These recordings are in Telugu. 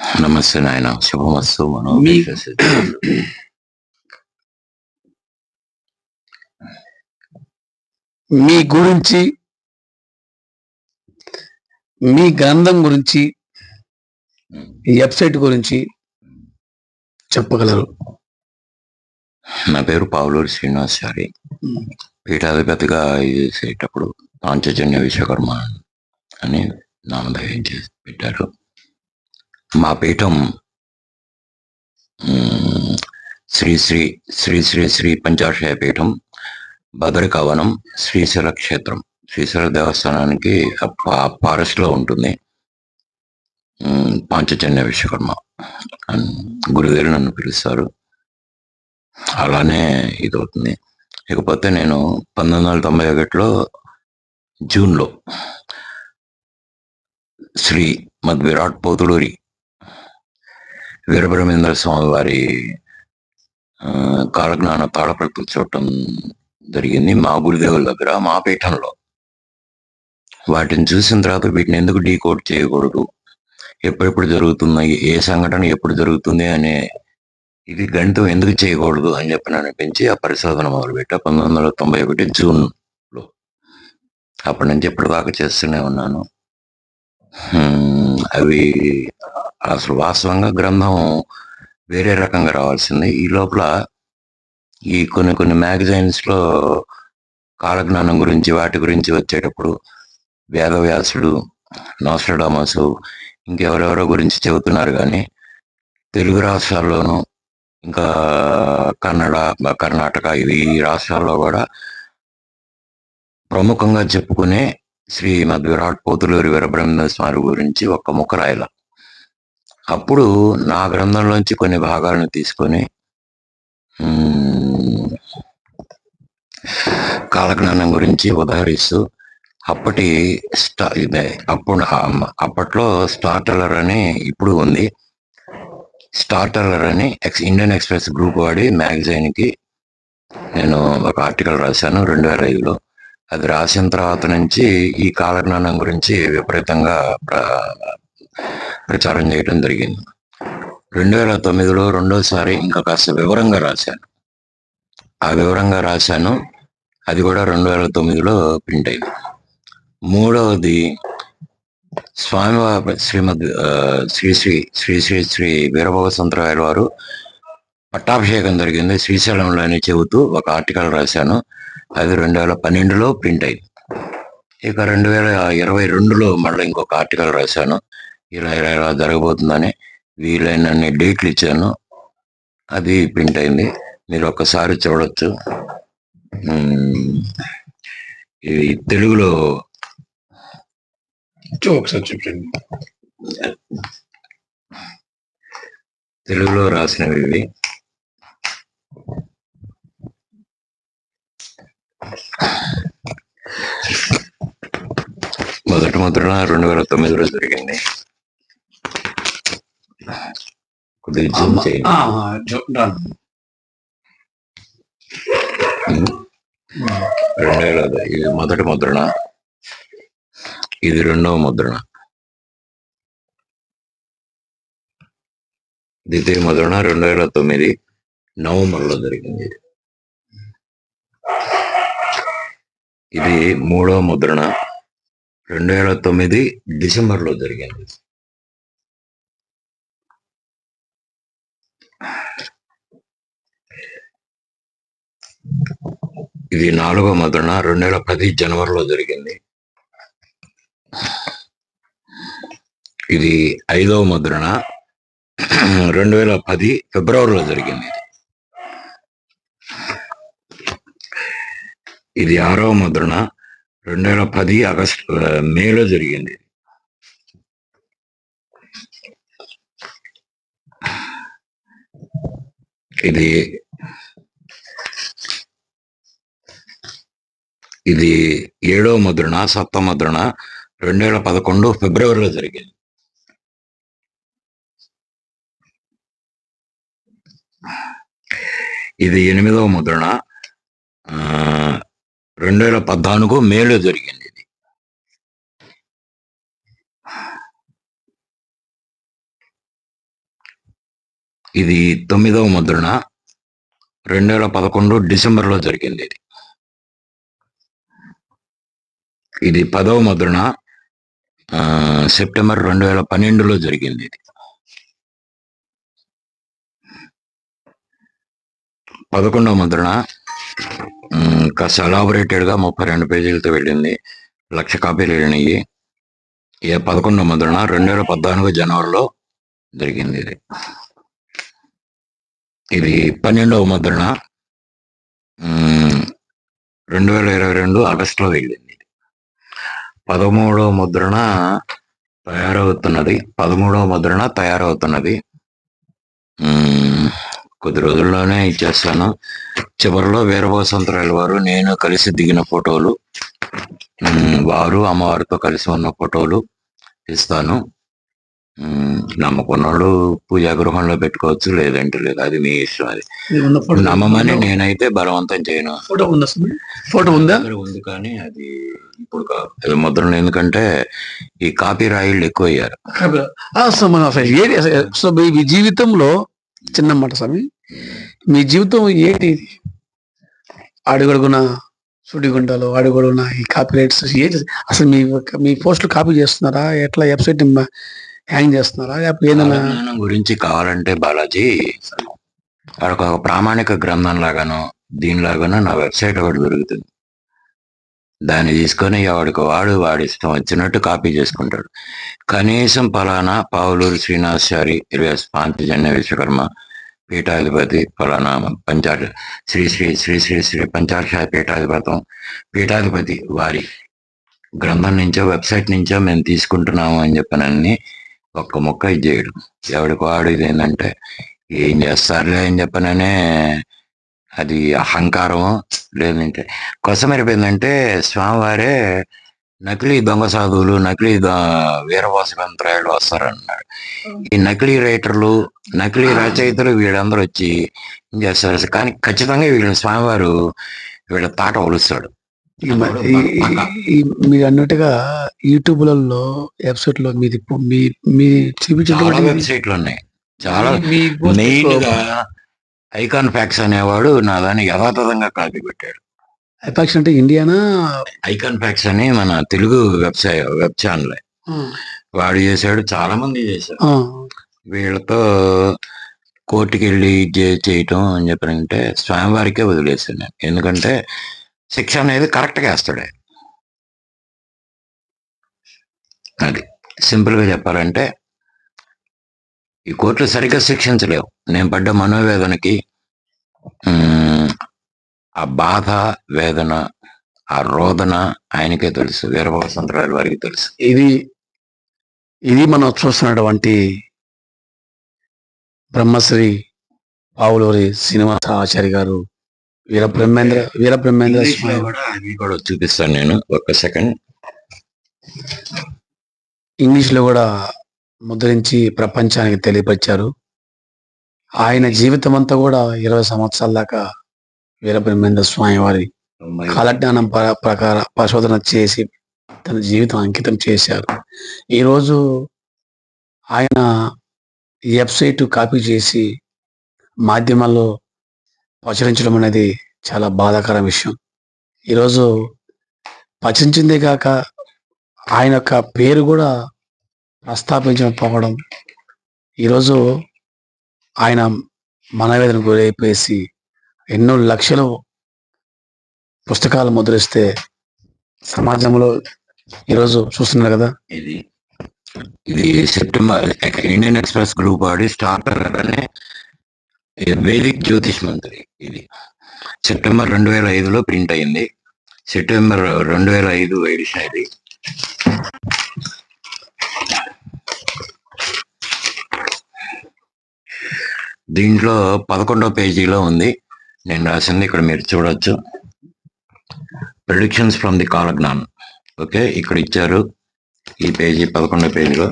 నమస్తే నాయన, శుభమస్తు. మనం మీ మీ గురించి, మీ గ్రంథం గురించి, ఈ వెబ్సైట్ గురించి చెప్పగలరు? నా పేరు పావులూరి శ్రీనివాసారి. పీఠాధిపతిగా చేసేటప్పుడు పాంచజన్య విశ్వకర్మ అని నామధేయం చేసి పెట్టారు. మా పీఠం శ్రీ శ్రీ శ్రీ శ్రీ శ్రీ పంచాక్షయ పీఠం, భద్రకవనం, శ్రీశైల క్షేత్రం, శ్రీశైల దేవస్థానానికి ఫారెస్ట్ లో ఉంటుంది. పాంచజన్య విశ్వకర్మ అని గురుగారు నన్ను పిలుస్తారు. అలానే ఇది అవుతుంది. ఇకపోతే నేను 1991లో జూన్లో శ్రీ విరాట్ పోతులూరి వీరబ్రహ్మేంద్ర స్వామి వారి కాలజ్ఞాన తాళపత్రులు చూడటం జరిగింది మా గురుదేవుల దగ్గర, మా పీఠంలో. వాటిని చూసిన తర్వాత వీటిని ఎందుకు డీకోడ్ చేయకూడదు, ఎప్పుడెప్పుడు జరుగుతున్నాయి, ఏ సంఘటన ఎప్పుడు జరుగుతుంది అనే ఇది గణితం ఎందుకు చేయకూడదు అని చెప్పి అనిపించి ఆ పరిశోధన మొదలుపెట్టా 1991 జూన్లో. అప్పటి నుంచి ఇప్పటిదాకా చేస్తూనే ఉన్నాను. అవి అసలు వాస్తవంగా గ్రంథం వేరే రకంగా రావాల్సింది. ఈ లోపల ఈ కొన్ని మ్యాగజైన్స్లో కాలజ్ఞానం గురించి వాటి గురించి వచ్చేటప్పుడు వేదవ్యాసుడు, నోస్ట్రడామసు, ఇంకెవరెవరో గురించి చెబుతున్నారు. కానీ తెలుగు రాష్ట్రాల్లోనూ ఇంకా కన్నడ, కర్ణాటక, ఈ రాష్ట్రాల్లో కూడా ప్రముఖంగా చెప్పుకునే శ్రీమద్ విరాట్ పోతులూరి వీరబ్రహ్మేంద్ర స్వామి గురించి ఒక్క ముక్క రాయాల. అప్పుడు నా గ్రంథంలోంచి కొన్ని భాగాలను తీసుకొని కాలజ్ఞానం గురించి ఉదహరిస్తూ అప్పట్లో స్టార్టలర్ అని ఇప్పుడు ఉంది, స్టార్టలర్ అని ఇండియన్ ఎక్స్ప్రెస్ గ్రూప్ వాడి మ్యాగజైన్కి నేను ఒక ఆర్టికల్ రాశాను 2005లో. అది రాసిన తర్వాత నుంచి ఈ కాలజ్ఞానం గురించి విపరీతంగా ప్రచారం చేయడం జరిగింది. 2009లో రెండోసారి ఇంకా కాస్త వివరంగా రాశాను. ఆ వివరంగా రాశాను, అది కూడా 2009లో ప్రింట్ అయింది. మూడవది స్వామివారి శ్రీమద్ శ్రీ శ్రీ శ్రీ శ్రీ శ్రీ వీరభగవతంతరాయల వారు పట్టాభిషేకం జరిగింది శ్రీశైలంలో అని చెబుతూ ఒక ఆర్టికల్ రాశాను. అది 2012లో ప్రింట్ అయింది. ఇక 2022లో మళ్ళీ ఇంకొక ఆర్టికల్ రాశాను. ఇలా జరగబోతుందని వీలైనన్ని డేట్లు ఇచ్చాను. అది ప్రింట్ అయింది, మీరు ఒక్కసారి చూడొచ్చు. ఇది తెలుగులో ఒకసారి చెప్పండి. తెలుగులో రాసినవి ఇవి. మొదటి ముద్రణ 2009లో జరిగింది. కొద్దిగా జూమ్ చేయండి. 2000 ఇది మొదటి ముద్రణ, ఇది రెండవ ముద్రణ. ద్వితీయ ముద్రణ 2009 నవంబర్లో జరిగింది. ఇది మూడవ ముద్రణ 2009 డిసెంబర్లో జరిగింది. ఇది నాలుగవ ముద్రణ 2010 జనవరిలో జరిగింది. ఇది ఐదవ ముద్రణ 2010 ఫిబ్రవరిలో జరిగింది. ఇది ఆరవ ముద్రణ 2010 మేలో జరిగింది. ఇది ఏడవ ముద్రణ, సప్తమ ముద్రణ 2011 ఫిబ్రవరిలో జరిగింది. ఇది ఎనిమిదవ ముద్రణ 2014 మేలో జరిగింది. ఇది 9వ ముద్రణ 2011 డిసెంబర్లో జరిగింది. ఇది 10వ ముద్రణ సెప్టెంబర్ 2012లో జరిగింది. ఇది 11వ ముద్రణ కాస్త ఎలాబొరేటెడ్ గా 32 పేజీలతో వెళ్ళింది. 1,00,000 కాపీలు వెళ్ళినాయి. 11వ ముద్రణ 2014 జనవరిలో జరిగింది. ఇది 12వ ముద్రణ 2022 ఆగస్టులో వెళ్ళింది. 13వ ముద్రణ తయారవుతున్నది. కొద్ది రోజుల్లోనే ఇచ్చేస్తాను. చివరిలో వీరభద్రేశ్వరరాయలు వారు నేను కలిసి దిగిన ఫోటోలు, వారు అమ్మవారితో కలిసి ఉన్న ఫోటోలు ఇస్తాను. నమ్మకున్నాడు పూజా గృహంలో పెట్టుకోవచ్చు, లేదంటే లేదు, అది మీ ఇష్టం. అది నమ్మమని నేనైతే బలవంతం చేయను. ఫోటో ఉందా? ఉంది, కానీ అది ఇప్పుడు కాదు ముద్రణ, ఎందుకంటే ఈ కాపీ రాయిళ్ళు ఎక్కువ అయ్యారు. సో మీ జీవితంలో చిన్న మాట స్వామి, మీ జీవితం ఏంటి? అడుగడుగున సుడిగుండాలు, అడుగడుగున ఈ కాపీ రైట్స్ ఏంటి? అసలు మీ పోస్టులు కాపీ చేస్తున్నారా? ఎట్లా వెబ్సైట్ హ్యాంగ్ చేస్తున్నారా? ఏదైనా గురించి కావాలంటే బాలాజీ ఒక ప్రామాణిక గ్రంథం లాగాను దీనిలాగాను నా వెబ్సైట్ ఒకటి దొరుకుతుంది. దాన్ని తీసుకొని వాడి ఇష్టం వచ్చినట్టు కాపీ చేసుకుంటాడు. కనీసం పలానా పావులూరు శ్రీనివాసాచారి పాంచజన్య విశ్వకర్మ పీఠాధిపతి ఫలానా శ్రీ శ్రీ శ్రీ శ్రీ శ్రీ పంచాక్షర పీఠాధిపతి వారి గ్రంథం నుంచో వెబ్సైట్ నుంచో మేము తీసుకుంటున్నాము అని చెప్పనని ఒక్క మొక్క ఇది చేయడు. ఎవడికి వాడు ఇది ఏంటంటే ఏం చేస్తారులే అని చెప్పననే అది అహంకారము, లేదంటే కొసమెరిపోయిందంటే స్వామివారే నకిలీ దొంగ సాధువులు, నకిలీ వీరభద్రేశ్వరరాయలు వస్తారన్నాడు. ఈ నకిలీ రైటర్లు, నకిలీ రచయితలు వీళ్ళందరూ వచ్చి ఏం చేస్తారు, కానీ ఖచ్చితంగా వీళ్ళ స్వామివారు వీళ్ళ తాట ఒలుస్తాడు. మీరు అన్నట్టుగా యూట్యూబ్లలో వెబ్సైట్ లో మీ వెబ్సైట్లు ఉన్నాయి. చాలా మెయిన్ గా ఐకాన్ ఫ్యాక్స్ అనేవాడు నా దాన్ని యథాతథంగా కాపీ పెట్టాడు. ఐపాక్స్ అంటే ఇండియానా? ఐకాన్ ఫ్యాక్స్ అని మన తెలుగు వెబ్ ఛానల్ వాడు చేశాడు, చాలా మంది చేశారు. వీళ్ళతో కోర్టుకి వెళ్ళి చేయటం అని చెప్పారంటే స్వామివారికే వదిలేసాను నేను. ఎందుకంటే శిక్ష అనేది కరెక్ట్గా వేస్తాడే. అది సింపుల్ గా చెప్పాలంటే ఈ కోర్టులు సరిగ్గా శిక్షించలేవు. నేను పడ్డ మనోవేదనకి ఆ బాధ, వేదన, ఆ రోదన ఆయనకే తెలుసు, వీరభద్రేశ్వరరాయలు వారికి తెలుసు. ఇది మనం చూస్తున్నటువంటి బ్రహ్మశ్రీ పావులూరి శ్రీనివాసాచారి గారు వీరబ్రహ్మేంద్ర స్వామి. అది కూడా చూపిస్తాను నేను, ఒక్క సెకండ్. ఇంగ్లీష్ లో కూడా ముద్రించి ప్రపంచానికి తెలియపరిచారు. ఆయన జీవితం అంతా కూడా 20 సంవత్సరాల దాకా వీరబ్రహ్మేంద్ర స్వామి వారి కాలజ్ఞానం ప్రకార పరిశోధన చేసి తన జీవితం అంకితం చేశారు. ఈరోజు ఆయన ఈ వెబ్సైట్ కాపీ చేసి మాధ్యమాల్లో ప్రచురించడం అనేది చాలా బాధాకర విషయం. ఈరోజు ప్రచురించిందే కాక ఆయన యొక్క పేరు కూడా ప్రస్తాపించకపోవడం, ఈరోజు ఆయన మనవేదన గురైపోయేసి ఎన్నో లక్షలు పుస్తకాలు ముద్రిస్తే సమాజంలో ఈరోజు చూస్తున్నారు కదా. ఇది సెప్టెంబర్ ఇండియన్ ఎక్స్ప్రెస్ గ్రూప్ వాడి స్టార్టర్ అనే వేదిక్ జ్యోతిష్ మంత్రి. ఇది సెప్టెంబర్ 2005లో ప్రింట్ అయింది. సెప్టెంబర్ 2005 ఎడిషన్ ఇది. దీంట్లో 11వ పేజీలో ఉంది. నేను రాసింది ఇక్కడ మీరు చూడొచ్చు. Predictions from the Kalagnanam. Okay, ఇక్కడ ఇచ్చారు ఈ పేజీ 11వ పేజీలో.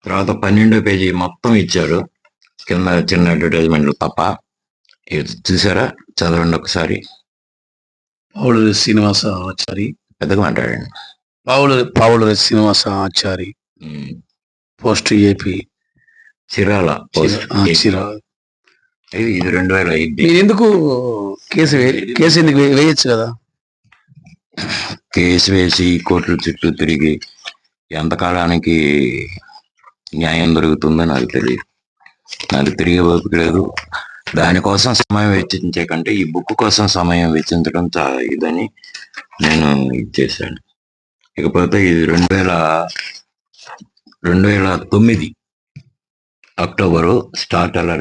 తర్వాత 12వ పేజీ మొత్తం ఇచ్చారు, కింద చిన్న అడ్వర్టైజ్మెంట్లు తప్ప. ఇది చూసారా, చదవండి ఒకసారి. పావులూరి శ్రీనివాసాచారి, పెద్దగా మాట్లాడండి. పావులూరి శ్రీనివాసాచారి, పోస్ట్ ఏపీ, చిరాల చిరాల ఇది 2005 మీరు ఎందుకు కేసు ఎందుకు వేయచ్చు కదా? కేసు వేసి కోర్టుల చుట్టూ తిరిగి ఎంతకాలానికి న్యాయం దొరుకుతుందో నాకు తెలియదు. నాకు తిరిగే ఓపిక లేదు. దానికోసం సమయం వెచ్చించే కంటే ఈ బుక్ కోసం సమయం వెచ్చించడం చాలా ఇదని నేను ఇచ్చేసాను. ఇకపోతే ఇది 2009 అక్టోబరు స్టార్ట్ అలా